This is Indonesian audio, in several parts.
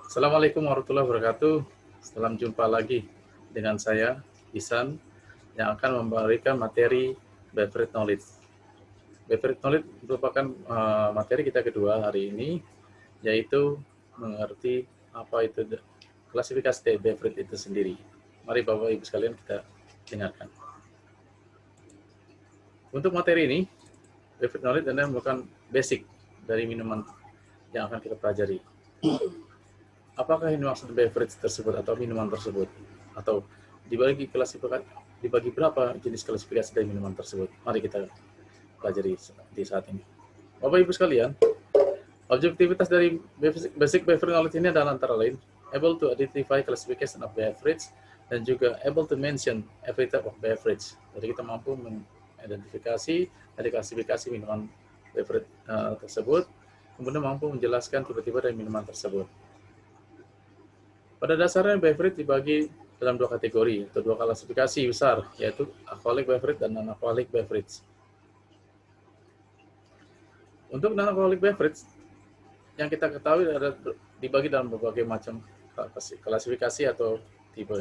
Assalamualaikum warahmatullahi wabarakatuh. Salam jumpa lagi dengan saya, Isan, yang akan memberikan materi Beverage Knowledge. Beverage Knowledge merupakan materi kita kedua hari ini, yaitu mengerti apa itu klasifikasi dari beverage itu sendiri. Mari Bapak Ibu sekalian kita dengarkan. Untuk materi ini, Beverage Knowledge adalah merupakan basic dari minuman yang akan kita pelajari. Apakah ini maksud beverage tersebut atau minuman tersebut? Atau dibagi berapa jenis klasifikasi dari minuman tersebut? Mari kita pelajari di saat ini. Bapak Ibu sekalian, objektivitas dari basic beverage knowledge ini adalah antara lain able to identify classification of beverage dan juga able to mention every type of beverage. Jadi kita mampu mengidentifikasi dari klasifikasi minuman beverage tersebut, kemudian mampu menjelaskan tiba-tiba dari minuman tersebut. Pada dasarnya beverage dibagi dalam dua kategori atau dua klasifikasi besar, yaitu alcoholic beverage dan non-alcoholic beverage. Untuk non-alcoholic beverage, yang kita ketahui ada dibagi dalam berbagai macam klasifikasi atau tipe.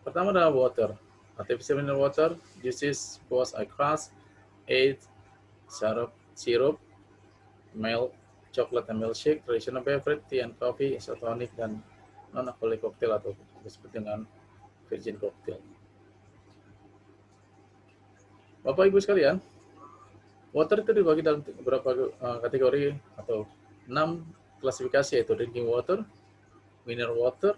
Pertama adalah water, artificial mineral water, juices, squash, ice cream, aids, syrup, milk, chocolate and milkshake, traditional beverage, tea and coffee, isotonic, dan non-alcoholic cocktail atau disebut dengan virgin cocktail. Bapak Ibu sekalian, water itu dibagi dalam beberapa kategori atau 6 klasifikasi, yaitu drinking water, mineral water,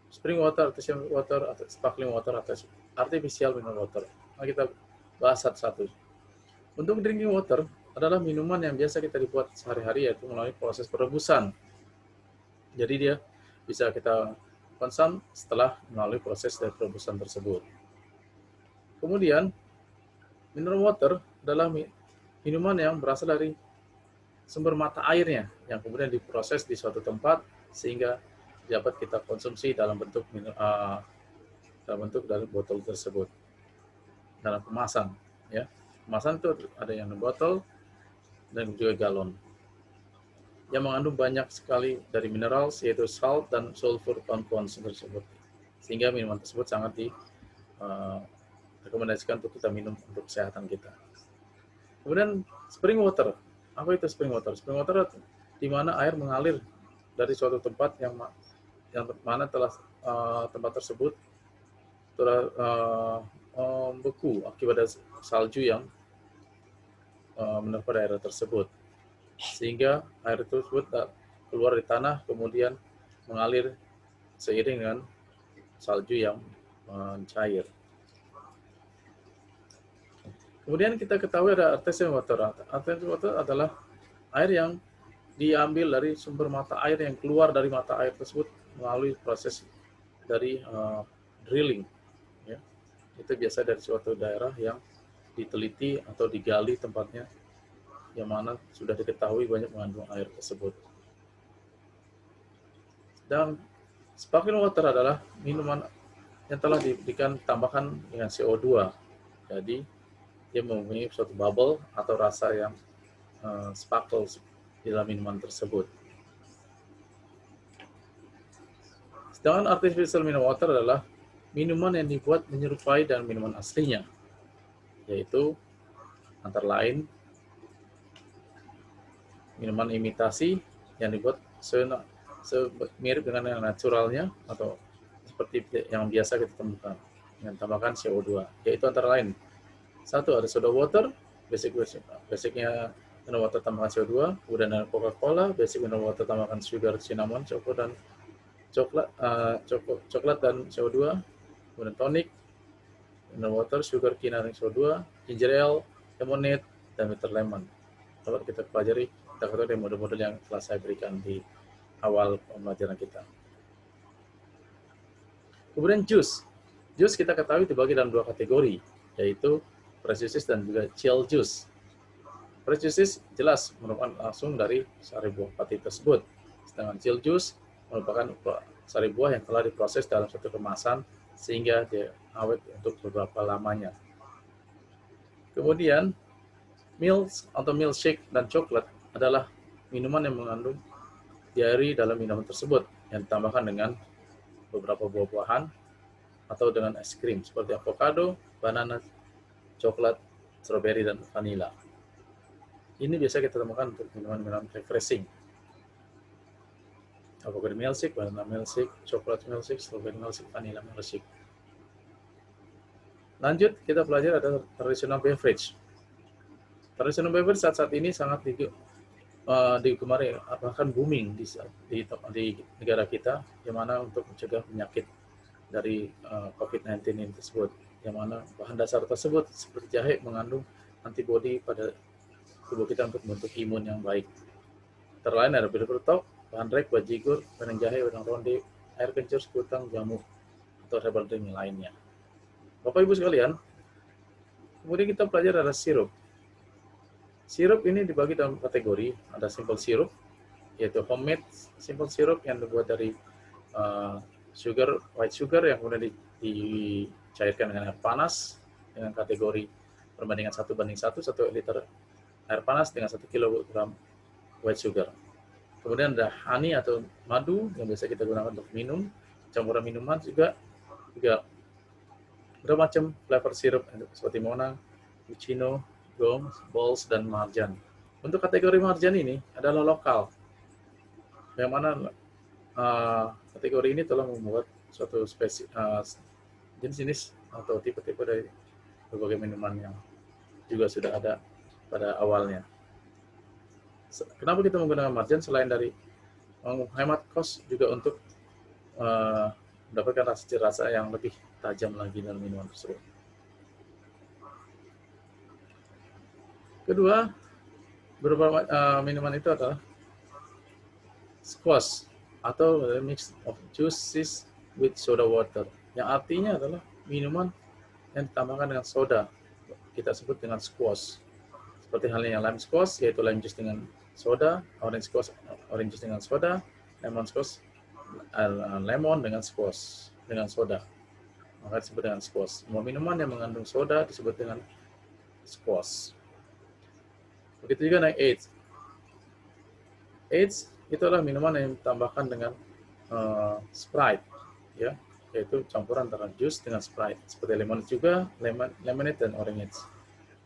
spring water, artificial water, atau sparkling water, atau artificial mineral water. Nah, kita bahas satu-satu. Untuk drinking water adalah minuman yang biasa kita dibuat sehari-hari, yaitu melalui proses perebusan. Jadi dia bisa kita konsum setelah melalui proses dari perebusan tersebut. Kemudian, mineral water adalah minuman yang berasal dari sumber mata airnya, yang kemudian diproses di suatu tempat sehingga dapat kita konsumsi dalam bentuk dari botol tersebut, dalam kemasan. Ya, kemasan itu ada yang botol dan juga galon, yang mengandung banyak sekali dari mineral, yaitu salt dan sulfur compounds tersebut, sehingga minuman tersebut sangat direkomendasikan untuk kita minum untuk kesehatan kita. Kemudian spring water, apa itu spring water? Spring water di mana air mengalir dari suatu tempat yang mana telah tempat tersebut telah beku akibat salju yang menerpa daerah tersebut, sehingga air tersebut keluar di tanah kemudian mengalir seiring dengan salju yang mencair. Kemudian kita ketahui ada artificial water. Artificial water adalah air yang diambil dari sumber mata air yang keluar dari mata air tersebut melalui proses dari drilling. Ya. Itu biasa dari suatu daerah yang diteliti atau digali tempatnya, yang mana sudah diketahui banyak mengandung air tersebut. Dan sparkling water adalah minuman yang telah diberikan tambahan dengan CO2. Jadi dia mempunyai suatu bubble atau rasa yang sparkle di dalam minuman tersebut. Sedangkan artificial mineral water adalah minuman yang dibuat menyerupai dengan minuman aslinya, yaitu antara lain minuman imitasi yang dibuat mirip dengan yang naturalnya atau seperti yang biasa kita temukan dengan tambahkan CO2, yaitu antara lain satu ada soda water, basicnya mineral water tambahkan CO2, kemudian ada Coca-Cola, basic mineral water tambahkan sugar, cinnamon, coklat dan CO2, kemudian tonic, mineral water, sugar, quinine, CO2, ginger ale, lemonade, dan bitter lemon. Kalau kita pelajari, kita ketahui dari model-model yang telah saya berikan di awal pembelajaran kita. Kemudian jus kita ketahui dibagi dalam dua kategori, yaitu fresh juices dan juga chill juice. Fresh juices jelas merupakan langsung dari sari buah pati tersebut, sedangkan chill juice merupakan sari buah yang telah diproses dalam suatu kemasan sehingga dia awet untuk beberapa lamanya. Kemudian milk atau milkshake dan coklat adalah minuman yang mengandung diary dalam minuman tersebut yang ditambahkan dengan beberapa buah-buahan atau dengan es krim seperti avocado, banana, coklat, strawberry, dan vanila. Ini biasa kita temukan untuk minuman-minuman refreshing. Avocado milkshake, banana milkshake, coklat milkshake, strawberry milkshake, vanilla milkshake. Lanjut, kita pelajari ada traditional beverage. Traditional beverage saat ini sangat digemari, bahkan booming di negara kita, yang mana untuk mencegah penyakit dari COVID-19 ini tersebut, yang mana bahan dasar tersebut seperti jahe mengandung antibodi pada tubuh kita untuk membentuk imun yang baik. Terlain ada berbetok, bahan rek, bajigur, benang jahe, benang ronde, air kencur, sekutang, jamu, atau herbal drink lainnya. Bapak Ibu sekalian, kemudian kita pelajari ada sirup. Sirup ini dibagi dalam kategori, ada simple syrup, yaitu homemade simple syrup yang dibuat dari white sugar yang kemudian dicairkan dengan air panas dengan kategori perbandingan 1:1, 1 liter air panas dengan 1 kilogram white sugar. Kemudian ada honey atau madu yang biasa kita gunakan untuk minum, campuran minuman juga bermacam flavor sirup seperti Monang, Cappuccino, Gong, Balls, dan Marjan. Untuk kategori Marjan ini adalah lokal, yang mana kategori ini telah membuat suatu jenis-jenis atau tipe-tipe dari berbagai minuman yang juga sudah ada pada awalnya. Kenapa kita menggunakan Marjan? Selain dari menghemat kos, juga untuk mendapatkan rasa yang lebih tajam lagi dalam minuman tersebut. Kedua, beberapa minuman itu adalah squash atau mix of juices with soda water, yang artinya adalah minuman yang ditambahkan dengan soda. Kita sebut dengan squash. Seperti halnya lime squash, yaitu lime juice dengan soda, orange squash, orange juice dengan soda, lemon squash, lemon dengan squash, dengan soda. Maka disebut dengan squash. Semua minuman yang mengandung soda disebut dengan squash. Begitu juga naik AIDS. AIDS itu adalah minuman yang ditambahkan dengan Sprite, ya, yaitu campuran antara jus dengan Sprite. Seperti lemonade juga, lemonade dan orange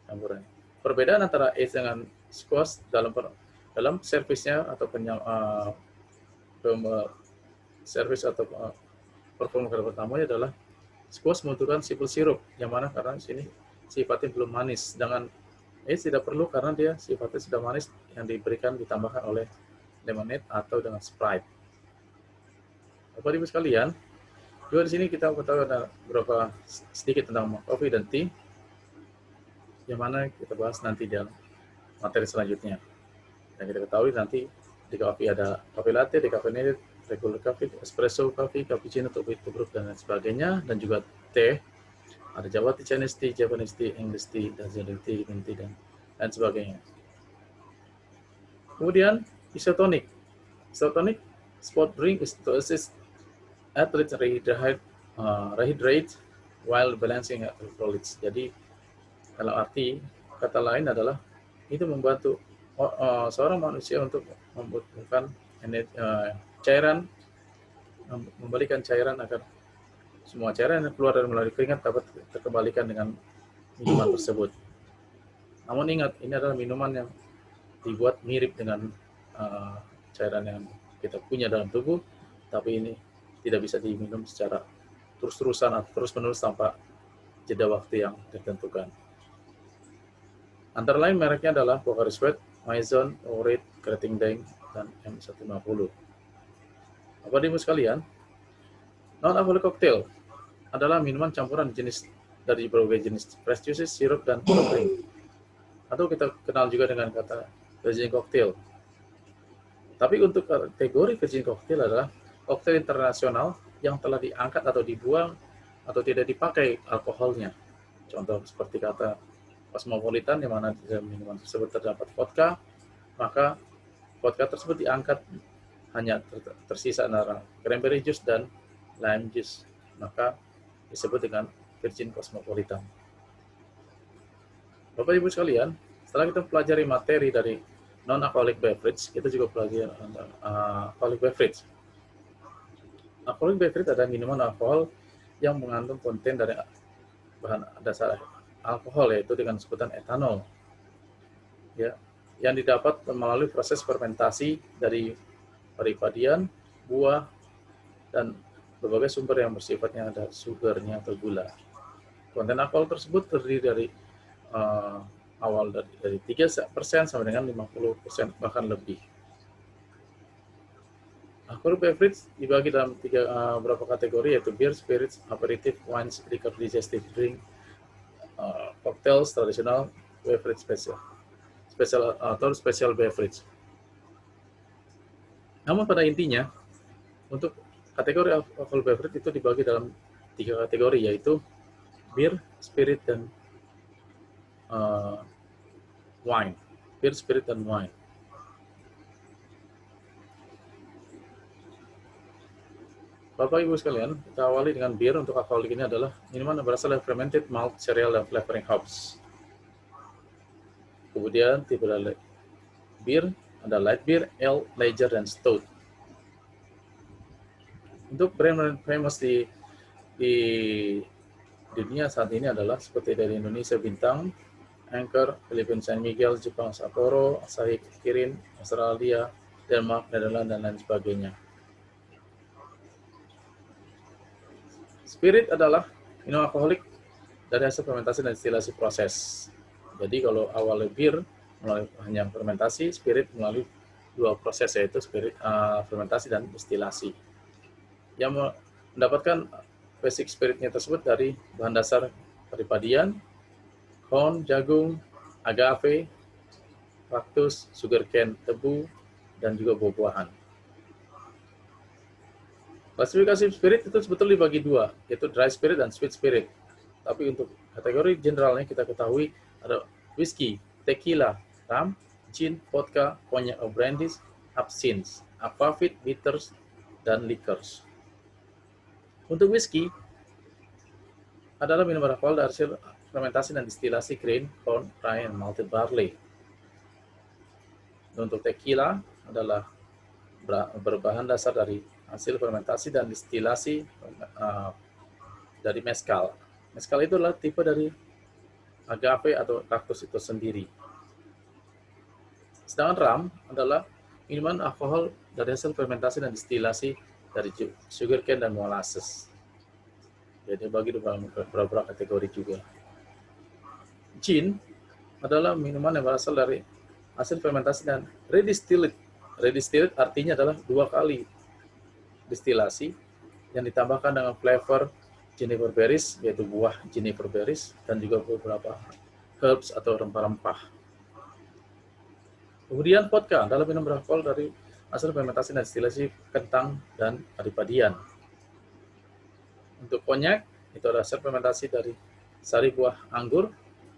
campuran. Perbedaan antara AIDS dengan squash dalam servisnya atau servis atau performa pertamanya adalah squash membutuhkan simple syrup, yang mana karena di sini sifatnya belum manis. Sedangkan AIDS tidak perlu karena dia sifatnya sudah manis yang ditambahkan oleh lemonade atau dengan Sprite. Bapak Ibu sekalian, juga di sini kita ketahui ada beberapa sedikit tentang coffee dan tea, yang mana kita bahas nanti dalam materi selanjutnya. Dan kita ketahui nanti di kopi ada coffee latte, decaffeinated, regular coffee, espresso coffee, cappuccino, tubruk, dan lain sebagainya, dan juga teh. Ada Java tea, Chinese tea, Japanese tea, English tea, Darjeeling tea, green tea, dan lain sebagainya. Kemudian isotonic. Isotonic sport drink is to assist athletes rehydrate while balancing electrolytes. Jadi kalau arti kata lain adalah itu membantu seorang manusia untuk membutuhkan cairan, membalikan cairan agar semua cairan yang keluar dari melalui keringat dapat terkembalikan dengan minuman tersebut. Namun ingat, ini adalah minuman yang dibuat mirip dengan cairan yang kita punya dalam tubuh, tapi ini tidak bisa diminum secara terus-terusan atau terus-menerus tanpa jeda waktu yang ditentukan. Antara lain mereknya adalah Pocari Sweat, Maison, Orit, Kreting Deng, dan M150. Bapak Ibu sekalian, non-alcoholic cocktail adalah minuman campuran dari berbagai jenis fresh juices, sirup, dan soft drink. Atau kita kenal juga dengan kata virgin cocktail. Tapi untuk kategori virgin cocktail adalah cocktail internasional yang telah diangkat atau dibuang atau tidak dipakai alkoholnya. Contoh seperti kata Cosmopolitan, di mana di dalam minuman tersebut terdapat vodka, maka vodka tersebut diangkat hanya tersisa antara cranberry juice dan lime juice, maka disebut dengan virgin Cosmopolitan. Bapak Ibu sekalian, setelah kita pelajari materi dari non-alcoholic beverage, kita juga pelajari alcoholic beverage. Alcoholic beverage adalah minuman alkohol yang mengandung konten dari bahan dasar alkohol, yaitu dengan sebutan etanol, ya, yang didapat melalui proses fermentasi dari padi-padian, buah, dan berbagai sumber yang bersifatnya ada sugarnya atau gula. Konten alkohol tersebut terdiri dari awal dari 3% sampai dengan 50% bahkan lebih. Alcoholic beverage dibagi dalam beberapa kategori, yaitu beer, spirits, aperitif, wines, liquor, digestive drink, cocktails, tradisional, beverage special beverage. Namun pada intinya, untuk kategori alcoholic beverage itu dibagi dalam 3 kategori, yaitu beer, spirit, dan wine. Beer, spirit, dan wine. Bapak Ibu sekalian, kita awali dengan beer. Untuk alkoholik ini adalah minuman yang berasal dari fermented malt, cereal, dan flavoring hops. Kemudian tipe beer ada light beer, ale, lager, dan stout. Untuk brand famous di dunia saat ini adalah seperti dari Indonesia Bintang, Anchor, Philippines San Miguel, Jepang Sapporo, Asahi Kirin, Australia, Denmark, Netherlands, dan lain sebagainya. Spirit adalah minum alkoholik dari hasil fermentasi dan destilasi proses. Jadi kalau awalnya bir melalui hanya fermentasi, spirit melalui 2 proses, yaitu spirit fermentasi dan destilasi. Yang mendapatkan basic spiritnya tersebut dari bahan dasar padi-padian, corn, jagung, agave, kaktus, sugarcane, tebu, dan juga buah-buahan. Klasifikasi spirit itu sebetulnya dibagi 2, yaitu dry spirit dan sweet spirit. Tapi untuk kategori generalnya kita ketahui ada whisky, tequila, rum, gin, vodka, cognac or brandies, absinthe, aquavit, bitters, dan liquors. Untuk whisky adalah minuman alkohol dari hasil fermentasi dan destilasi grain, corn, rye, and malted barley. Untuk tequila adalah berbahan dasar dari hasil fermentasi dan destilasi dari mezcal. Mezcal itu adalah tipe dari agave atau kaktus itu sendiri. Sedangkan rum adalah minuman alkohol dari hasil fermentasi dan destilasi dari sugarcane dan molasses. Jadi bagi beberapa kategori juga. Gin adalah minuman yang berasal dari hasil fermentasi dan redistilled. Redistilled artinya adalah 2 kali destilasi yang ditambahkan dengan flavor juniper berries, yaitu buah juniper berries, dan juga beberapa herbs atau rempah-rempah. Kemudian vodka adalah minum beralkohol dari hasil fermentasi dan destilasi kentang dan padi-padian. Untuk konyak itu ada hasil fermentasi dari sari buah anggur,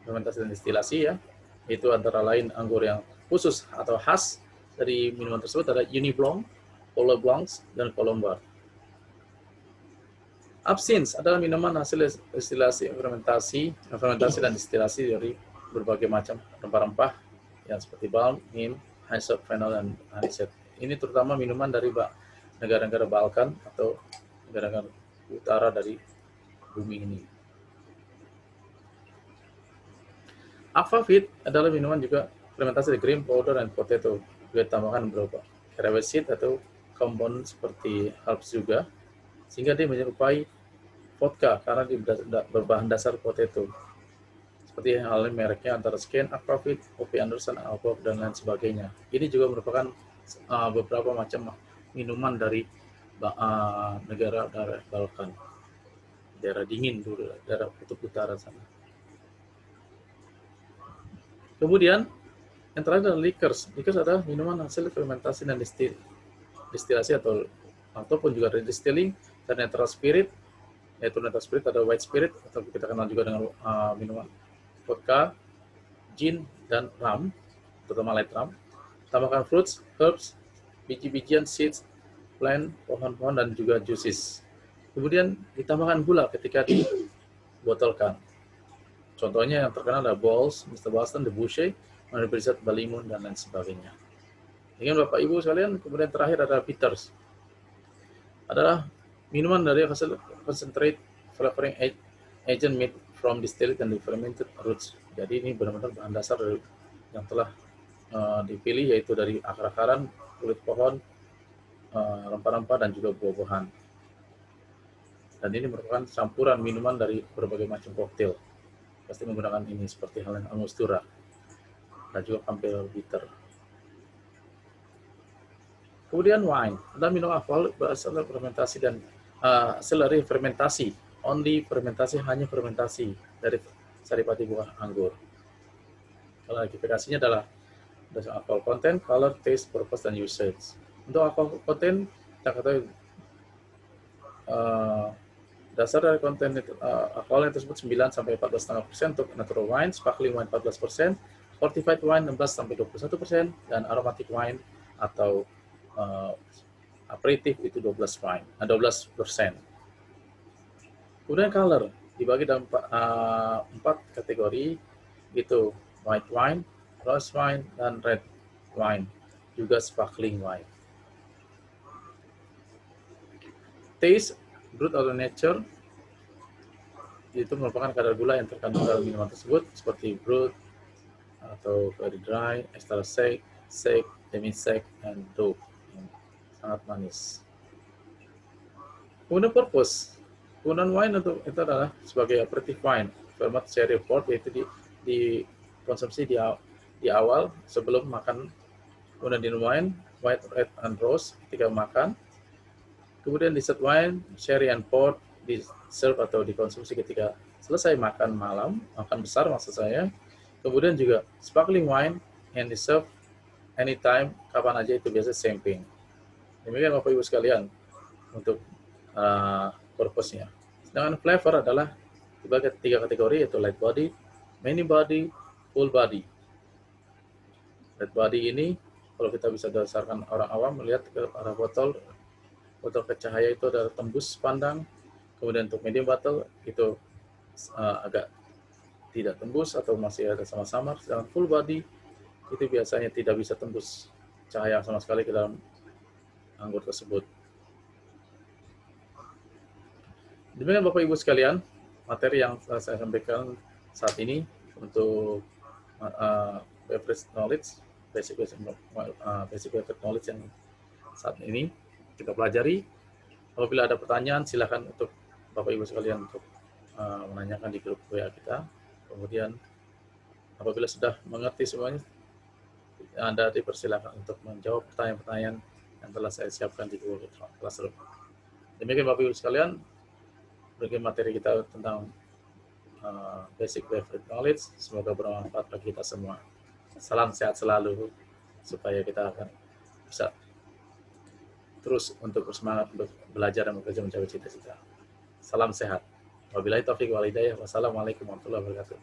fermentasi dan destilasi, ya, itu antara lain anggur yang khusus atau khas dari minuman tersebut ada Uni Blanc, Polo Blanc, dan Colombard. Absinthe adalah minuman hasil destilasi fermentasi dan destilasi dari berbagai macam rempah-rempah yang seperti balm, mint, hyssop, fennel, dan anisette. Ini terutama minuman dari negara-negara Balkan atau negara-negara utara dari bumi ini. Aquavit adalah minuman juga fermentasi dari grain powder dan potato. Juga ditambahkan beberapa caraway seed atau komponen seperti herbs juga, sehingga dia menyerupai vodka karena dia berbahan dasar potato. Seperti halnya mereknya antara Scan, Aquavit, Kopi Anderson, Alpov, dan lain sebagainya. Ini juga merupakan beberapa macam minuman dari negara Balkan, daerah dingin dulu, daerah kutub utara sana. Kemudian yang terakhir adalah liquors. Liquors adalah minuman hasil fermentasi dan destilasi ataupun juga redistilling dan natural spirit. Yaitu natural spirit ada white spirit atau kita kenal juga dengan minuman vodka, gin, dan rum, terutama light rum. Tambahkan fruits, herbs, biji-bijian, seeds, plant, pohon-pohon, dan juga juices. Kemudian ditambahkan gula ketika dibotolkan. Contohnya yang terkenal ada Bols, Mr. Boston, The Boucher, Universitas Balimun, dan lain sebagainya. Dengan Bapak Ibu sekalian, kemudian terakhir adalah bitters. Adalah minuman dari hasil concentrate flavoring agent made from distilled and fermented roots. Jadi ini benar-benar bahan dasar dari yang telah dipilih, yaitu dari akar-akaran, kulit pohon, rempah-rempah, dan juga buah-buahan. Dan ini merupakan campuran minuman dari berbagai macam koktail. Pasti menggunakan ini seperti halnya angostura dan juga campbell bitter. Kemudian wine adalah minum alkohol berasal dari fermentasi dan hasil dari fermentasi, only fermentasi, hanya fermentasi dari saripati buah anggur. Klasifikasinya adalah berdasarkan alcohol content, color, taste, purpose, dan usage. Untuk alcohol content, kita ketahui dasar dari konten alkohol yang tersebut 9-14,5% untuk natural wine, sparkling wine 14%, fortified wine 16-21%, dan aromatic wine atau aperitif itu 12%. Kemudian color dibagi dalam 4 kategori, itu white wine, rose wine, dan red wine, juga sparkling wine. Taste, brut atau nature, itu merupakan kadar gula yang terkandung dalam minuman tersebut, seperti brut atau very dry, extra sake, demi-sake, dan dough, yang sangat manis. Kemudian purpose, penggunaan wine untuk itu adalah sebagai aperitif wine, ferment sherry port, yaitu dikonsumsi di awal sebelum makan. Kemudian dinner wine, white, red, and rose ketika makan. Kemudian dessert wine, sherry and port, di-serve atau dikonsumsi ketika selesai makan malam, makan besar maksud saya. Kemudian juga sparkling wine yang di-serve anytime, kapan aja, itu biasa champagne. Demikian Bapak Ibu sekalian untuk purpose-nya. Sedangkan flavor adalah dibagi 3 kategori, yaitu light body, many body, full body. Light body ini kalau kita bisa berdasarkan orang awam melihat ke arah botol ke cahaya itu ada tembus pandang. Kemudian untuk medium bottle itu agak tidak tembus atau masih ada sama-sama. Sedangkan full body itu biasanya tidak bisa tembus cahaya sama sekali ke dalam anggur tersebut. Demikian Bapak Ibu sekalian, materi yang saya sampaikan saat ini untuk beverage knowledge, basic beverage knowledge yang saat ini kita pelajari. Apabila ada pertanyaan, silakan untuk Bapak Ibu sekalian untuk menanyakan di grup WA kita. Kemudian apabila sudah mengerti semuanya, Anda dipersilakan untuk menjawab pertanyaan-pertanyaan yang telah saya siapkan di Google Classroom. Demikian Bapak Ibu sekalian, bagaimana materi kita tentang basic beverage knowledge. Semoga bermanfaat bagi kita semua. Salam sehat selalu, supaya kita akan bisa terus untuk bersemangat untuk belajar dan bekerja mencapai cita-cita. Salam sehat. Wabillahi taufiq wal hidayah. Wassalamualaikum warahmatullahi wabarakatuh.